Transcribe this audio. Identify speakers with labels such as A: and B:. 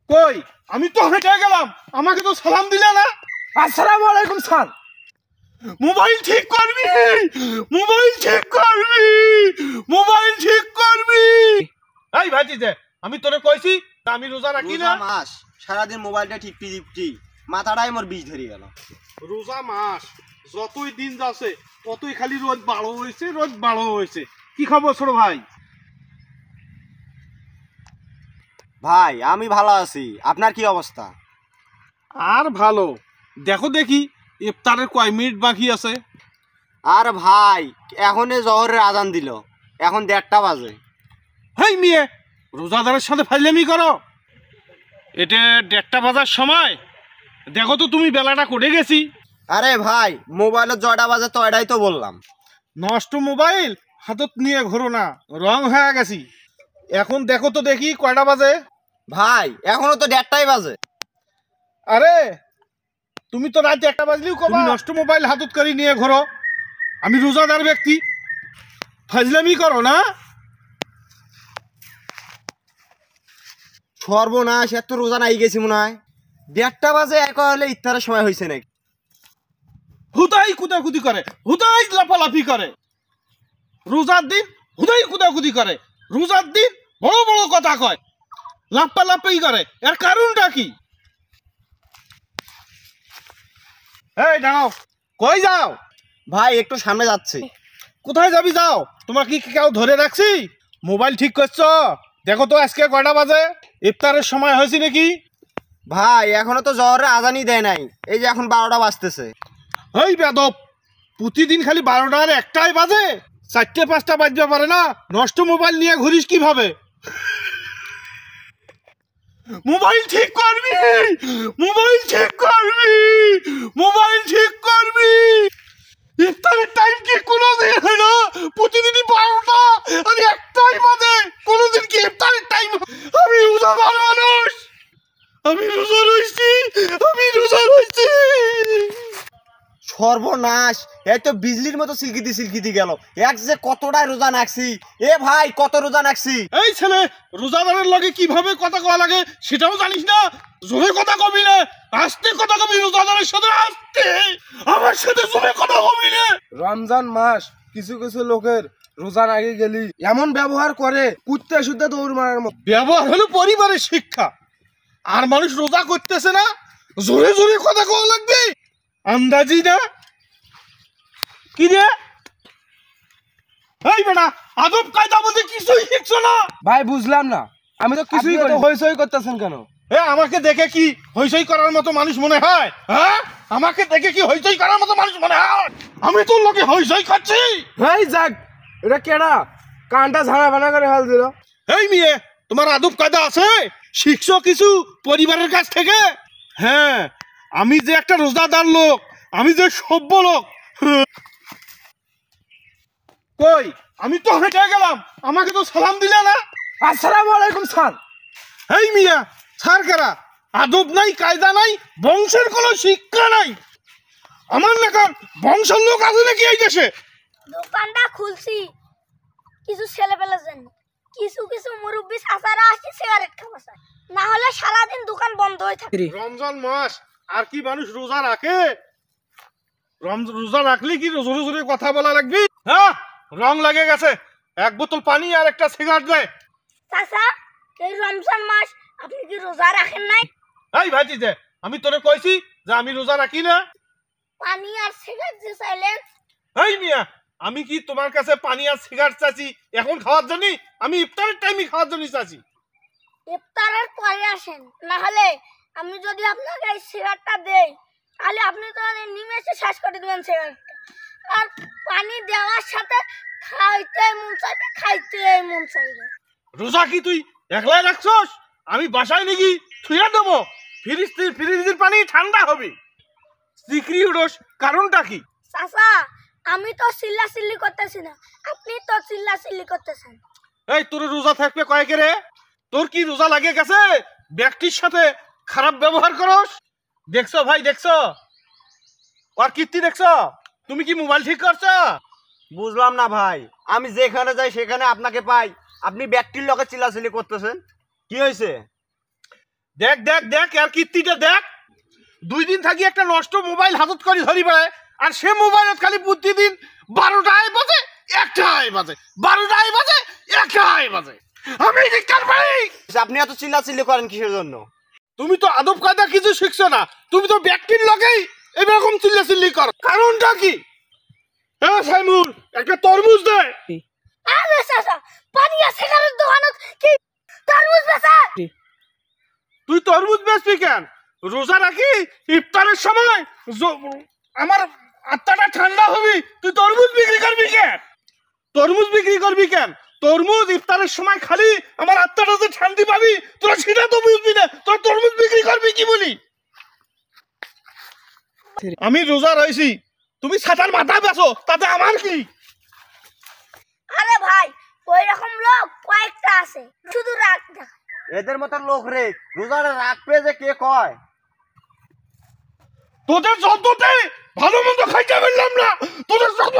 A: কই আমি তো হেঁটে গেলাম, আমাকে তো সালাম দিলে না।
B: আসসালামু আলাইকুম স্যার।
A: মোবাইল ঠিক করবি, মোবাইল ঠিক করবি, মোবাইল ঠিক করবি। এই ভাইজিতে আমি তোরে কইছি আমি রোজা রাখি না।
C: মাস সারাদিন মোবাইলটা টিপি টিপি মাথাটাই মোর বিষ ধরে গেল।
A: রোজা মাস যতই দিন যাচ্ছে ততই খালি রোদ বাড়ো হয়েছে, রোদ বাড়ো হয়েছে। কি খবর ছোট ভাই?
C: ভাই আমি ভালো আছি, আপনার কি অবস্থা?
A: আর ভালো। দেখো দেখি ইফতারের কয় মিনিট বাকি আছে।
C: আর ভাই এখনই জহরের আজান দিল, এখন 1:30 বাজে।
A: হেই মেয়ে, রোজাদারের সাথে ফাইলামি করো। এটা 1:30 বাজার সময়, দেখো তো তুমি বেলাটা করে গেছি।
C: আরে ভাই মোবাইলের 6টা বাজে তো এটাই তো বললাম।
A: নষ্ট মোবাইল হাতত নিয়ে ঘোরো না, রং হয়ে গেছি। এখন দেখো তো দেখি কয়টা বাজে।
C: ভাই এখনো তো 1:30টাই বাজে।
A: আরে তুমি তো রাত 1টা বাজলেও কবা নষ্ট মোবাইল হাতত করে নিয়ে ঘোরো। আমি রোজাদার ব্যক্তি, ফাজলামি করো না।
C: সর্বনাশ, এত রোজা নাই গেছি মনে হয়। 1:30 বাজে এক হলে ইফতারের সময় হয়েছে নাকি?
A: হুদাই কুদাকুদি করে, হুদাই লাফালাফি করে। রোজার দিন হুদাই কুদাকুদি করে, রোজার দিন বড় বড় কথা কয়, লাফালাফি করে। এর কারণটা কি? এই দাঁড়াও, কই যাও?
C: ভাই একটু সামনে যাচ্ছি।
A: কোথায় যাবি যাও, তোমার কি কেউ ধরে রাখছি? মোবাইল ঠিক করছো? দেখো তো আজকে কয়টা বাজে, ইফতারের সময় হয়েছে নাকি?
C: ভাই এখনো তো জহরের আজানই দেয় নাই, এই যে এখন 12টা বাজতেছে।
A: এই বেদব, প্রতিদিন খালি 12টার 1টাই বাজে, 4টে 5টা বাজতে পারে না। নষ্ট মোবাইল নিয়ে ঘুরিস কিভাবে? মোবাইল ঠিক করবি, মোবাইল ঠিক করবি, মোবাইল ঠিক করবি। ইফতারের টাইম কি কোনোদিন হলো? প্রতিদিনই 12টা আর 1টাই বাজে, কোনোদিন কি ইফতারের টাইম? আমি রোজাদার মানুষ, আমি রোজা রইছি, আমি রোজা রইছি।
C: সর্বনাশ, এই তো বিজলির মতো সিলকিতি গেল। এক যে কতটাই রোজা নাকছি। এ ভাই কত রোজা নাকছি।
A: এই ছেলে, রোজাদারের লগে কিভাবে কথা কওয়া লাগে সেটাও জানিস না? জোরে কথা কবি না, আস্তে কথা কবি। রোজাদারের সাথে আস্তে, আমার সাথে জোরে কথা কবি না।
B: রমজান মাস কিছু কিছু লোকের রোজার আগে গেলি এমন ব্যবহার করে কুত্তে শুদ্ধ দৌড় মারার মতো।
A: ব্যবহার হলো পরিবারের শিক্ষা, আর মানুষ রোজা করতেছে না, জোরে জোরে কথা কওয়া লাগবে। আন্দাজি না কি রে? এই বেটা, আদব কায়দা বলতে কিছুই শিখছো না।
B: ভাই বুঝলাম না, আমি তো কিছুই করি। হইচই করতেছেন কেন?
A: এ আমাকে দেখে কি হইচই করার মতো মানুষ মনে হয়? হ্যাঁ, আমাকে দেখে কি হইচই করার মতো মানুষ মনে হয়? আমি তোর লোকে হইচই খাচ্ছি।
B: এই যাক, এটা কেডা কানটা ঝাড়া ভাড়া করে হাল দিল?
A: এই মেয়ে, তোমার আদব কায়দা আছে? শিখছো কিছু পরিবারের কাছ থেকে? হ্যাঁ, আমি যে একটা রোজাদার লোক, আমি যে সভ্য লোক। কই আমি তো হেঁটে গেলাম, আমাকে তো সালাম দিলে না।
B: আসসালামু আলাইকুম স্যার।
A: এই মিয়া, ছাড় কারা? আদব নাই, কায়দা নাই, বংশের কোনো শিক্ষা নাই। আমার নাকার বংশের লোক আছে নাকি এই দেশে?
D: দোকানটা খুলছি কিছু ছেলে পেলে জন্য, কিছু কিছু মুরব্বী চাচারা আসি সিগারেট খাওয়া চায়, না হলে সারাদিন দোকান বন্ধ হয়ে থাকে।
A: রমজান মাস আর কি মানুষ রোজা রাখে? রোজা রাখলে কি জোরে জোরে কথা বলা লাগবে? হ্যাঁ, রং লাগে গেছে। এক বোতল পানি আর একটা সিগারেট দেয়।
D: চাচা, এই রমজান মাস আপনি কি রোজা রাখেন নাই?
A: এই ভাইজি যে আমি তোরে কইছি যে আমি রোজা রাখি না।
D: পানি আর সিগারেট যে চাইলেন।
A: এই মিয়া, আমি কি তোমার কাছে পানি আর সিগারেট চাচ্ছি এখন খাওয়ার জন্য? আমি ইফতারের টাইমে খাওয়ার জন্য চাচ্ছি।
D: ইফতারের পরে আসেন, না হলে আমি যদি আপনাকে এই সিগারেটটা দেই তাহলে আপনি তো নিমেষে শেষ করে দেবেন সিগারেটটা। আর পানি দেওয়ার সাথে খাইতে মন চাইবে, খাইতে মন চাইবে।
A: রোজা কি তুই একলাই রাখছস? আমি বাসায় নাকি থুইয়া দেবো? ফ্রিজের পানি ঠান্ডা হবে, সিক্রি উড়োস, কারণটা কি?
D: চাচা, আমি তো চিল্লাচিল্লি করতেছি না, আপনি তো চিল্লাচিল্লি করতেছেন।
A: এই তোর রোজা থাকবে কয়েকে রে? তোর কি রোজা লাগে গেছে ব্যক্তির সাথে খারাপ ব্যবহার করস? দেখছো ভাই, দেখছো আর কীর্তি দেখছো? তুমি কি মোবাইল ঠিক করছো?
C: বুঝলাম না ভাই, আমি যেখানে যাই সেখানে আপনাকে পাই, আপনি ব্যক্তির লোকে চিল্লাচিল্লি করতেছেন, কি হয়েছে?
A: দেখ দেখ দেখ আর কীর্তিটা দেখ, 2 দিন থাকি একটা নষ্ট মোবাইল হাতত করে ধরি বেড়ায়, আর সে মোবাইলত খালি প্রতিদিন 12টায় বাজে 1টায় বাজে, 12টায় বাজে 1টায় বাজে। আমি ধিক্কার পাই।
C: আপনি এত চিল্লাচিল্লি করেন কিসের জন্য?
A: তুমি তো আদব কায়দা কিছু শিখছো না, তুমি তো ব্যক্তির লগেই এরকম চিল্লাচিল্লি কর, কারণটা কি? হ্যাঁ সাইমুল, একটা তরমুজ দে।
D: আরে চাচা, পানি আছে কারণ দোকানত কি তরমুজ বেচা?
A: তুই তরমুজ বেচবি কেন? রোজা রাখি ইফতারের সময় আমার আত্মাটা ঠান্ডা হবি, তুই তরমুজ বিক্রি করবি কেন? তরমুজ বিক্রি করবি কেন? তরমুজ ইফতারের সময় খালি আমার আত্মাটা যে শান্তি পাবি, তোরা সেটা তো বুঝবি না, তোরা তরমুজ বিক্রি করবি কি বলি? আমি রোজা রয়েছি, তুমি ছাতার মাথা বেচো, তাতে আমার কি?
D: আরে ভাই, ওই রকম লোক কয়েকটা আছে, শুধু রাগ দেখা।
C: এদের মতো লোক রে রোজারে রাখবে যে কে কয়?
A: তোদের যততে ভালো মন্দ খাইতে পারলাম না, তোদের যত